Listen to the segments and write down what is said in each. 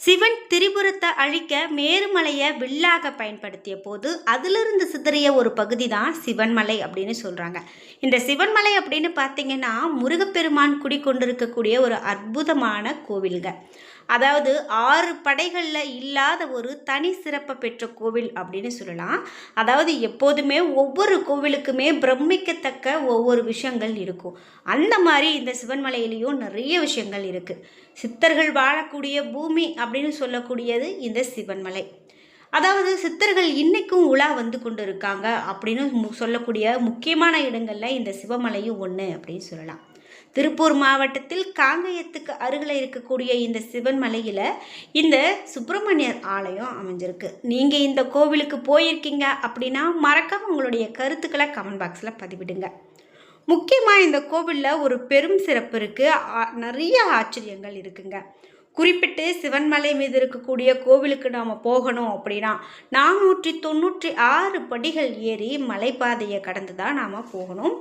சிவன் திரிபுரத்தை அழிக்க மேருமலையை வில்லாக பயன்படுத்திய போது அதிலிருந்து சிதறிய ஒரு பகுதி தான் சிவன்மலை அப்படின்னு சொல்கிறாங்க. இந்த சிவன்மலை அப்படின்னு பார்த்தீங்கன்னா முருகப்பெருமான் குடிக்கொண்டிருக்கக்கூடிய ஒரு அற்புதமான கோவில்ங்க. அதாவது 6 படைகளில் இல்லாத ஒரு தனி சிறப்பை பெற்ற கோவில் அப்படின்னு சொல்லலாம். அதாவது எப்போதுமே ஒவ்வொரு கோவிலுக்குமே பிரமிக்கத்தக்க ஒவ்வொரு விஷயங்கள் இருக்கும். அந்த மாதிரி இந்த சிவன்மலையிலையும் நிறைய விஷயங்கள் இருக்குது. சித்தர்கள் வாழக்கூடிய பூமி அப்படின்னு சொல்லக்கூடியது இந்த சிவன்மலை. அதாவது சித்தர்கள் இன்னைக்கும் உலா வந்து கொண்டு இருக்காங்க அப்படின்னு சொல்லக்கூடிய முக்கியமான இடங்களில் இந்த சிவமலையும் ஒன்று அப்படின்னு சொல்லலாம். திருப்பூர் மாவட்டத்தில் காங்கயத்துக்கு அருகில் இருக்கக்கூடிய இந்த சிவன் மலையில் இந்த சுப்பிரமணியர் ஆலயம் அமைஞ்சிருக்கு. நீங்கள் இந்த கோவிலுக்கு போயிருக்கீங்க அப்படின்னா மறக்காம உங்களுடைய கருத்துக்களை கமெண்ட் பாக்ஸில் பதிவிடுங்க. முக்கியமாக இந்த கோவிலில் ஒரு பெரும் சிறப்பு இருக்குது. நிறைய ஆச்சரியங்கள் இருக்குங்க. குறிப்பிட்டு சிவன்மலை மீது இருக்கக்கூடிய கோவிலுக்கு நாம் போகணும் அப்படின்னா 496 படிகள் ஏறி மலைப்பாதையை கடந்து தான் நாம் போகணும்.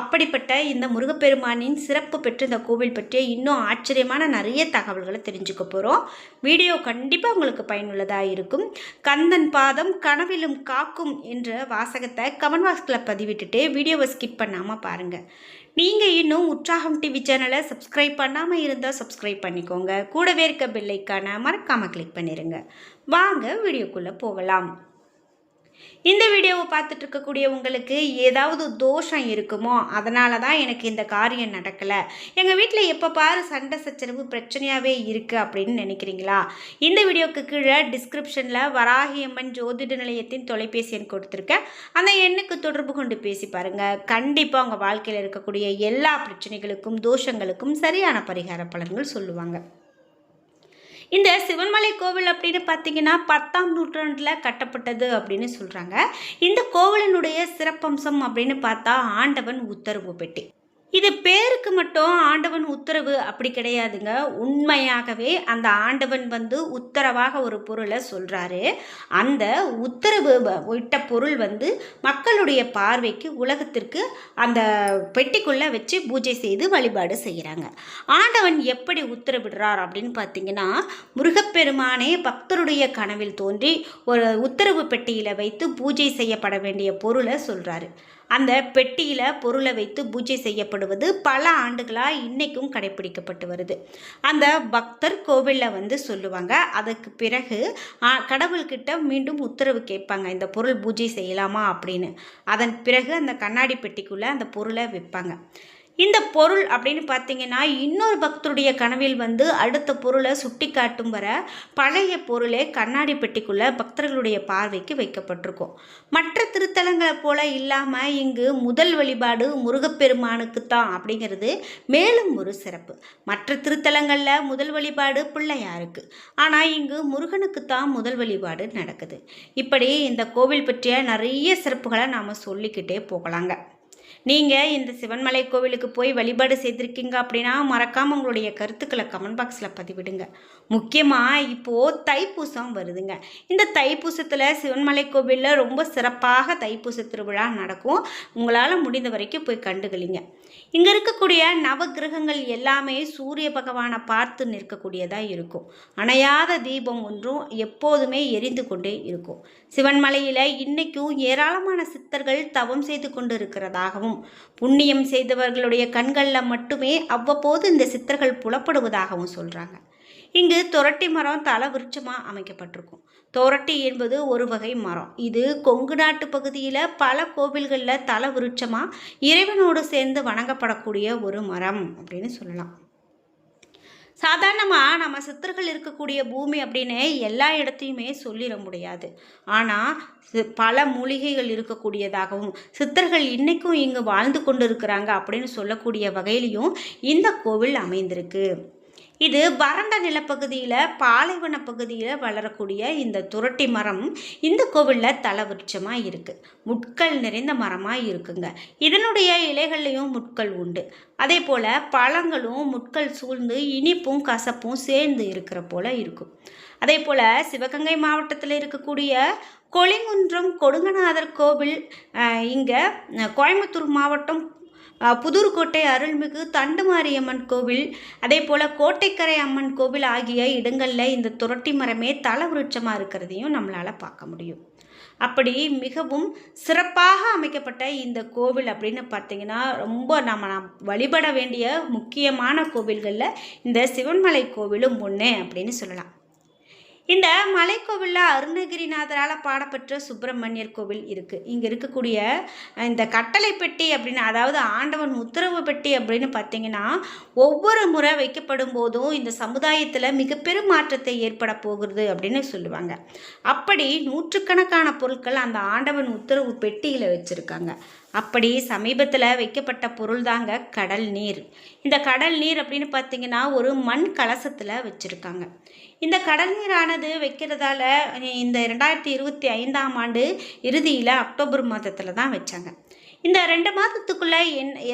அப்படிப்பட்ட இந்த முருகப்பெருமானின் சிறப்பு பெற்ற இந்த கோவில் பற்றிய இன்னும் ஆச்சரியமான நிறைய தகவல்களை தெரிஞ்சுக்க போகிறோம். வீடியோ கண்டிப்பாக உங்களுக்கு பயனுள்ளதாக இருக்கும். கந்தன் பாதம் கனவிலும் காக்கும் என்ற வாசகத்தை கமெண்ட் பாக்ஸில் பதிவிட்டுட்டு வீடியோவை ஸ்கிப் பண்ணாமல் பாருங்கள். நீங்கள் இன்னும் உற்சாகம் டிவி சேனலை சப்ஸ்கிரைப் பண்ணாமல் இருந்தால் சப்ஸ்கிரைப் பண்ணிக்கோங்க. கூடவே இருக்க பெல் ஐக்கானை மறக்காமல் கிளிக் பண்ணிடுங்க. வாங்க வீடியோக்குள்ளே போகலாம். இந்த வீடியோவை பார்த்துட்டு இருக்கக்கூடிய உங்களுக்கு ஏதாவது தோஷம் இருக்குமோ, அதனால தான் எனக்கு இந்த காரியம் நடக்கலை, எங்கள் வீட்டில் எப்போ பாரு சண்டை சச்சரவு பிரச்சனையாகவே இருக்குது அப்படின்னு நினைக்கிறீங்களா? இந்த வீடியோவுக்கு கீழே டிஸ்கிரிப்ஷனில் வராகியம்மன் ஜோதிட நிலையத்தின் தொலைபேசி எண் கொடுத்துருக்கேன். அந்த எண்ணுக்கு தொடர்பு கொண்டு பேசி பாருங்கள். கண்டிப்பாக உங்கள் வாழ்க்கையில் இருக்கக்கூடிய எல்லா பிரச்சனைகளுக்கும் தோஷங்களுக்கும் சரியான பரிகார பலன்கள் சொல்லுவாங்க. இந்த சிவன்மலை கோவில் அப்படின்னு பார்த்தீங்கன்னா 10ஆம் நூற்றாண்டில் கட்டப்பட்டது அப்படின்னு சொல்கிறாங்க. இந்த கோவிலினுடைய சிறப்பம்சம் அப்படின்னு பார்த்தா ஆண்டவன் உத்தரவு பெட்டி. இது பேருக்கு மட்டும் ஆண்டவன் உத்தரவு அப்படி கிடையாதுங்க. உண்மையாகவே அந்த ஆண்டவன் வந்து உத்தரவாக ஒரு பொருளை சொல்கிறாரு. அந்த உத்தரவு விட்ட பொருள் வந்து மக்களுடைய பார்வைக்கு உலகத்திற்கு அந்த பெட்டிக்குள்ளே வச்சு பூஜை செய்து வழிபாடு செய்கிறாங்க. ஆண்டவன் எப்படி உத்தரவிடுறார் அப்படின்னு பார்த்தீங்கன்னா, முருகப்பெருமானே பக்தருடைய கனவில் தோன்றி ஒரு உத்தரவு பெட்டியில் வைத்து பூஜை செய்யப்பட வேண்டிய பொருளை சொல்கிறாரு. அந்த பெட்டியில் பொருளை வைத்து பூஜை செய்யப்படுவது பல ஆண்டுகளாக இன்றைக்கும் கடைப்பிடிக்கப்பட்டு வருது. அந்த பக்தர் கோவிலில் வந்து சொல்லுவாங்க. அதுக்கு பிறகு கடவுள்கிட்ட மீண்டும் உத்தரவு கேட்பாங்க, இந்த பொருள் பூஜை செய்யலாமா அப்படின்னு. அதன் பிறகு அந்த கண்ணாடி பெட்டிக்குள்ளே அந்த பொருளை வைப்பாங்க. இந்த பொருள் அப்படின்னு பார்த்தீங்கன்னா இன்னொரு பக்தருடைய கனவில் வந்து அடுத்த பொருளை சுட்டி காட்டும் வர பழைய பொருளே கண்ணாடி பெட்டிக்குள்ளே பக்தர்களுடைய பார்வைக்கு வைக்கப்பட்டிருக்கும். மற்ற திருத்தலங்களை போல இல்லாமல் இங்கு முதல் வழிபாடு முருகப்பெருமானுக்கு தான் அப்படிங்கிறது மேலும் ஒரு சிறப்பு. மற்ற திருத்தலங்களில் முதல் வழிபாடு பிள்ளையாருக்கு, ஆனால் இங்கு முருகனுக்கு தான் முதல் வழிபாடு நடக்குது. இப்படி இந்த கோவில் பற்றிய நிறைய சிறப்புகளை நாம் சொல்லிக்கிட்டே போகலாங்க. நீங்கள் இந்த சிவன்மலை கோவிலுக்கு போய் வழிபாடு செய்திருக்கீங்க அப்படின்னா மறக்காமல் உங்களுடைய கருத்துக்களை கமெண்ட் பாக்ஸில் பதிவிடுங்க. முக்கியமாக இப்போது தைப்பூசம் வருதுங்க. இந்த தைப்பூசத்தில் சிவன்மலை கோவிலில் ரொம்ப சிறப்பாக தைப்பூச திருவிழா நடக்கும். உங்களால் முடிந்த வரைக்கும் போய் கண்டுகளிங்க. இங்கே இருக்கக்கூடிய நவகிரகங்கள் எல்லாமே சூரிய பகவானை பார்த்து நிற்கக்கூடியதாக இருக்கும். அணையாத தீபம் ஒன்றும் எப்போதுமே எரிந்து கொண்டே இருக்கும். சிவன்மலையில் இன்றைக்கும் ஏராளமான சித்தர்கள் தவம் செய்து கொண்டு இருக்கிறதாகவும் புண்ணியம் செய்தவர்களுடைய கண்களில் மட்டுமே அவ்வப்போது இந்த சித்தர்கள் புலப்படுவதாகவும் சொல்கிறாங்க. இங்கு தொரட்டி மரம் தல விருட்சமாக அமைக்கப்பட்டிருக்கும். தொரட்டி என்பது ஒரு வகை மரம். இது கொங்கு நாட்டு பகுதியில் பல கோவில்களில் தல விருட்சமாக இறைவனோடு சேர்ந்து வணங்கப்படக்கூடிய ஒரு மரம் அப்படின்னு சொல்லலாம். சாதாரணமாக நம்ம சித்தர்கள் இருக்கக்கூடிய பூமி அப்படின்னு எல்லா இடத்தையுமே சொல்லிட முடியாது. ஆனால் பல மூலிகைகள் இருக்கக்கூடியதாகவும் சித்தர்கள் இன்றைக்கும் இங்கு வாழ்ந்து கொண்டு இருக்கிறாங்க அப்படின்னு சொல்லக்கூடிய வகையிலையும் இந்த கோவில் அமைந்திருக்கு. இது வறண்ட நிலப்பகுதியில் பாலைவன பகுதியில் வளரக்கூடிய இந்த துரட்டி மரம் இந்த கோவிலில் தலவிருட்சமாக இருக்குது. முட்கள் நிறைந்த மரமாக இருக்குங்க. இதனுடைய இலைகள்லையும் முட்கள் உண்டு. அதே போல் பழங்களும் முட்கள் சூழ்ந்து இனிப்பும் கசப்பும் சேர்ந்து இருக்கிற போல் இருக்கும். அதே போல் சிவகங்கை மாவட்டத்தில் இருக்கக்கூடிய கொளிங்குன்றம் கொடுங்கநாதர் கோவில் இங்கே கோயம்புத்தூர் மாவட்டம் புதூர்கோட்டை அருள்மிகு தண்டுமாரியம்மன் கோவில், அதே போல் கோட்டைக்கரை அம்மன் கோவில் ஆகிய இடங்களில் இந்த துரட்டி மரமே தல விருட்சமாக இருக்கிறதையும் நம்மளால் பார்க்க முடியும். அப்படி மிகவும் சிறப்பாக அமைக்கப்பட்ட இந்த கோவில் அப்படின்னு பார்த்தீங்கன்னா, ரொம்ப நம்ம வழிபட வேண்டிய முக்கியமான கோவில்களில் இந்த சிவன்மலை கோவிலும் ஒன்று அப்படின்னு சொல்லலாம். இந்த மலைக்கோவிலில் அருணகிரிநாதரால் பாடப்பெற்ற சுப்பிரமணியர் கோவில் இருக்குது. இங்கே இருக்கக்கூடிய இந்த கட்டளை பெட்டி அப்படின்னு, அதாவது ஆண்டவன் உத்தரவு பெட்டி அப்படின்னு பார்த்தீங்கன்னா, ஒவ்வொரு முறை வைக்கப்படும் போதும் இந்த சமுதாயத்தில் மிகப்பெரும் மாற்றத்தை ஏற்பட போகிறது அப்படின்னு சொல்லுவாங்க. அப்படி நூற்றுக்கணக்கான பொருட்கள் அந்த ஆண்டவன் உத்தரவு பெட்டியில் வச்சுருக்காங்க. அப்படி சமீபத்தில் வைக்கப்பட்ட பொருள் தாங்க கடல் நீர். இந்த கடல் நீர் அப்படின்னு பார்த்தீங்கன்னா ஒரு மண் கலசத்தில் வச்சுருக்காங்க. இந்த கடல் நீரானது வைக்கிறதால இந்த 2025ஆம் ஆண்டு இறுதியில் அக்டோபர் மாதத்தில் தான் வச்சாங்க. இந்த 2 மாதத்துக்குள்ளே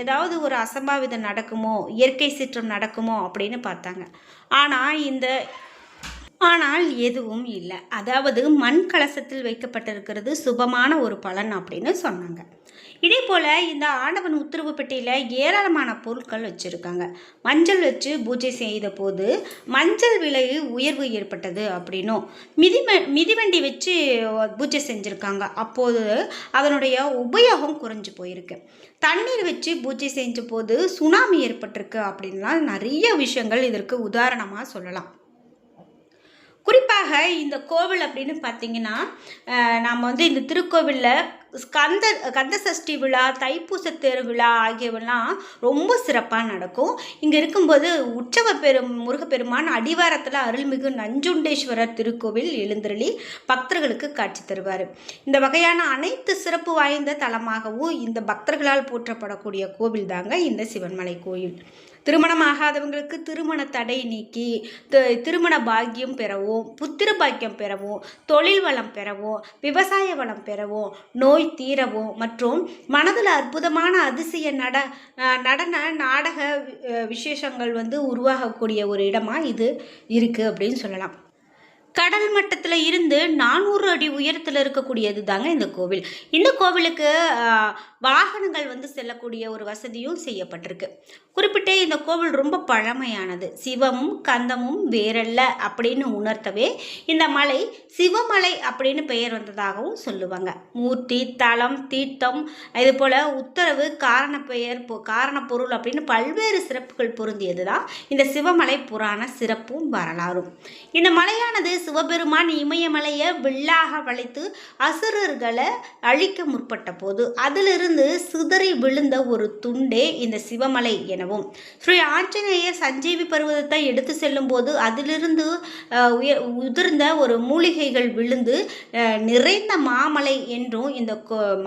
ஏதாவது ஒரு அசம்பாவிதம் நடக்குமோ, இயற்கை சீற்றம் நடக்குமோ அப்படின்னு பார்த்தாங்க. ஆனால் எதுவும் இல்லை. அதாவது மண் கலசத்தில் வைக்கப்பட்டிருக்கிறது சுபமான ஒரு பலன் அப்படின்னு சொன்னாங்க. இதே போல் இந்த ஆண்டவன் உத்தரவு பெட்டியில் ஏராளமான பொருட்கள் வச்சுருக்காங்க. மஞ்சள் வச்சு பூஜை செய்த போது மஞ்சள் விலை உயர்வு ஏற்பட்டது அப்படின்னும், மிதிவண்டி வச்சு பூஜை செஞ்சுருக்காங்க, அப்போது அதனுடைய உபயோகம் குறைஞ்சி போயிருக்கு. தண்ணீர் வச்சு பூஜை செஞ்ச போது சுனாமி ஏற்பட்டிருக்கு அப்படின்லாம் நிறைய விஷயங்கள் இதற்கு உதாரணமாக சொல்லலாம். குறிப்பாக இந்த கோவில் அப்படின்னு பார்த்தீங்கன்னா, நாம் இந்த திருக்கோவிலில் கந்த சஷ்டி விழா, தைப்பூச தேர் விழா ஆகியவெல்லாம் ரொம்ப சிறப்பாக நடக்கும். இங்கே இருக்கும்போது முருகப்பெருமான் அடிவாரத்தில் அருள்மிகு நஞ்சுண்டேஸ்வரர் திருக்கோவில் எழுந்தருளி பக்தர்களுக்கு காட்சி தருவார். இந்த வகையான அனைத்து சிறப்பு வாய்ந்த தலமாகவும் இந்த பக்தர்களால் போற்றப்படக்கூடிய கோவில் தாங்க இந்த சிவன்மலை கோயில். திருமணமாகாதவங்களுக்கு திருமண தடை நீக்கி திருமண பாக்கியம் பெறவும், புத்திர பாக்கியம் பெறவும், தொழில் வளம் பெறவும், விவசாய வளம் பெறவும், நோய் தீரவும் மற்றும் மனதில் அற்புதமான அதிசய நடன நாடக விசேஷங்கள் உருவாகக்கூடிய ஒரு இடமா இது இருக்குது அப்படின்னு சொல்லலாம். கடல் மட்டத்தில் இருந்து 400 அடி உயரத்தில் இருக்கக்கூடியது தாங்க இந்த கோவில். இந்த கோவிலுக்கு வாகனங்கள் செல்லக்கூடிய ஒரு வசதியும் செய்யப்பட்டிருக்கு. குறிப்பிட்ட இந்த கோவில் ரொம்ப பழமையானது. சிவமும் கந்தமும் வேறல்ல அப்படின்னு உணர்த்தவே இந்த மலை சிவமலை அப்படின்னு பெயர் வந்ததாகவும் சொல்லுவாங்க. மூர்த்தி, தலம், தீர்த்தம், இது போல் உத்தரவு, காரண பொருள் அப்படின்னு பல்வேறு சிறப்புகள் பொருந்தியது தான் இந்த சிவமலை புராண சிறப்பும் வரலாறும். இந்த மலையானது சிவபெருமான் இமயமலையை வில்லாக வளைத்து அசுரர்களை அழிக்க முற்பட்ட போது அதிலிருந்து சிதறி விழுந்த ஒரு துண்டே இந்த சிவமலை எனவும், ஸ்ரீ ஆஞ்சநேயர் சஞ்சீவி பர்வதத்தை எடுத்து செல்லும் போது அதிலிருந்து உதிர்ந்த ஒரு மூலிகைகள் விழுந்து நிறைந்த மாமலை என்றும் இந்த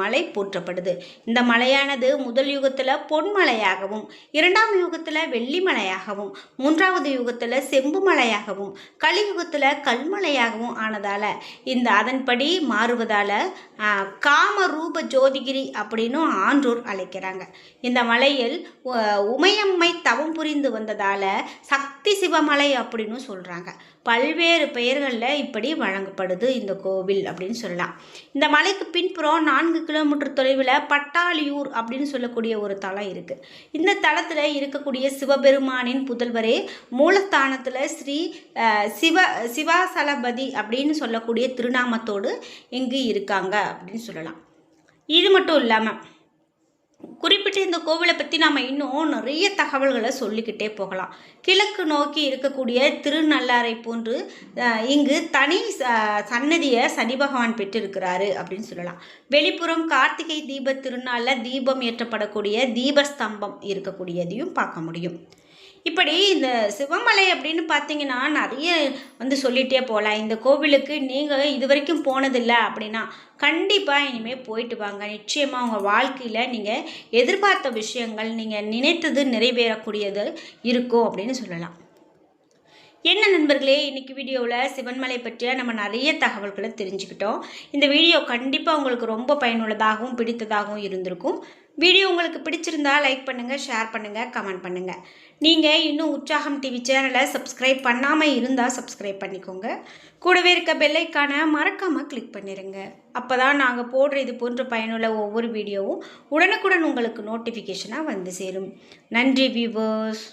மலை போற்றப்படுது. இந்த மலையானது முதல் யுகத்தில் பொன்மலையாகவும், 2ஆம் யுகத்தில் வெள்ளிமலையாகவும், 3வது யுகத்தில் செம்பு மலையாகவும், கலியுகத்தில் கல்மலையாகவும் ஆனதால அதன்படி மாறுவதால் காமரூப ஜோதிகிரி அப்படின்னு ஆன்றோர் அழைக்கிறாங்க. இந்த மலையில் உமையம்மை தவம் புரிந்து வந்ததால சக்தி சிவமலை அப்படின்னு சொல்றாங்க. பல்வேறு பெயர்களில் இப்படி வழங்கப்படுது இந்த கோவில் அப்படின்னு சொல்லலாம். இந்த மலைக்கு பின்புறம் 4 கிலோமீட்டர் தொலைவில் பட்டாளியூர் அப்படின்னு சொல்லக்கூடிய ஒரு தலம் இருக்கு. இந்த தலத்தில் இருக்கக்கூடிய சிவபெருமானின் புதல்வரே மூலஸ்தானத்தில் ஸ்ரீ சிவாசலபதி அப்படின்னு சொல்லக்கூடிய திருநாமத்தோடு இங்கு இருக்காங்க அப்படின்னு சொல்லலாம். இது மட்டும் இல்லாமல் குறிப்பிட்ட இந்த கோவிலை பற்றி நாம் இன்னும் நிறைய தகவல்களை சொல்லிக்கிட்டே போகலாம். கிழக்கு நோக்கி இருக்கக்கூடிய திருநள்ளாரை போன்று இங்கு தனி சன்னதியை சனி பகவான் பெற்றிருக்கிறாரு அப்படின்னு சொல்லலாம். வெளிப்புறம் கார்த்திகை தீப திருநாளில் தீபம் ஏற்றப்படக்கூடிய தீபஸ்தம்பம் இருக்கக்கூடியதையும் பார்க்க முடியும். இப்படி இந்த சிவமலை அப்படின்னு பார்த்தீங்கன்னா நிறைய சொல்லிகிட்டே போகலாம். இந்த கோவிலுக்கு நீங்கள் இது வரைக்கும் போனதில்லை அப்படின்னா கண்டிப்பாக இனிமேல் போயிட்டு வாங்க. நிச்சயமாக உங்கள் வாழ்க்கையில் நீங்கள் எதிர்பார்த்த விஷயங்கள், நீங்கள் நினைத்தது நிறைவேறக்கூடியது இருக்கும் அப்படின்னு சொல்லலாம். என்ன நண்பர்களே, இன்னைக்கு வீடியோவில் சிவன்மலை பற்றிய நம்ம நிறைய தகவல்களை தெரிஞ்சுக்கிட்டோம். இந்த வீடியோ கண்டிப்பாக உங்களுக்கு ரொம்ப பயனுள்ளதாகவும் பிடித்ததாகவும் இருந்திருக்கும். வீடியோ உங்களுக்கு பிடிச்சிருந்தா லைக் பண்ணுங்கள், ஷேர் பண்ணுங்கள், கமெண்ட் பண்ணுங்கள். நீங்கள் இன்னும் உற்சாகம் டிவி சேனலை சப்ஸ்கிரைப் பண்ணாமல் இருந்தால் சப்ஸ்கிரைப் பண்ணிக்கோங்க. கூடவே இருக்க பெல்லைக்கான மறக்காமல் கிளிக் பண்ணிடுங்க. அப்போ தான் நாங்கள் போடுற இது போன்ற பயனுள்ள ஒவ்வொரு வீடியோவும் உடனுக்குடன் உங்களுக்கு நோட்டிஃபிகேஷனாக வந்து சேரும். நன்றி வியூவர்ஸ்.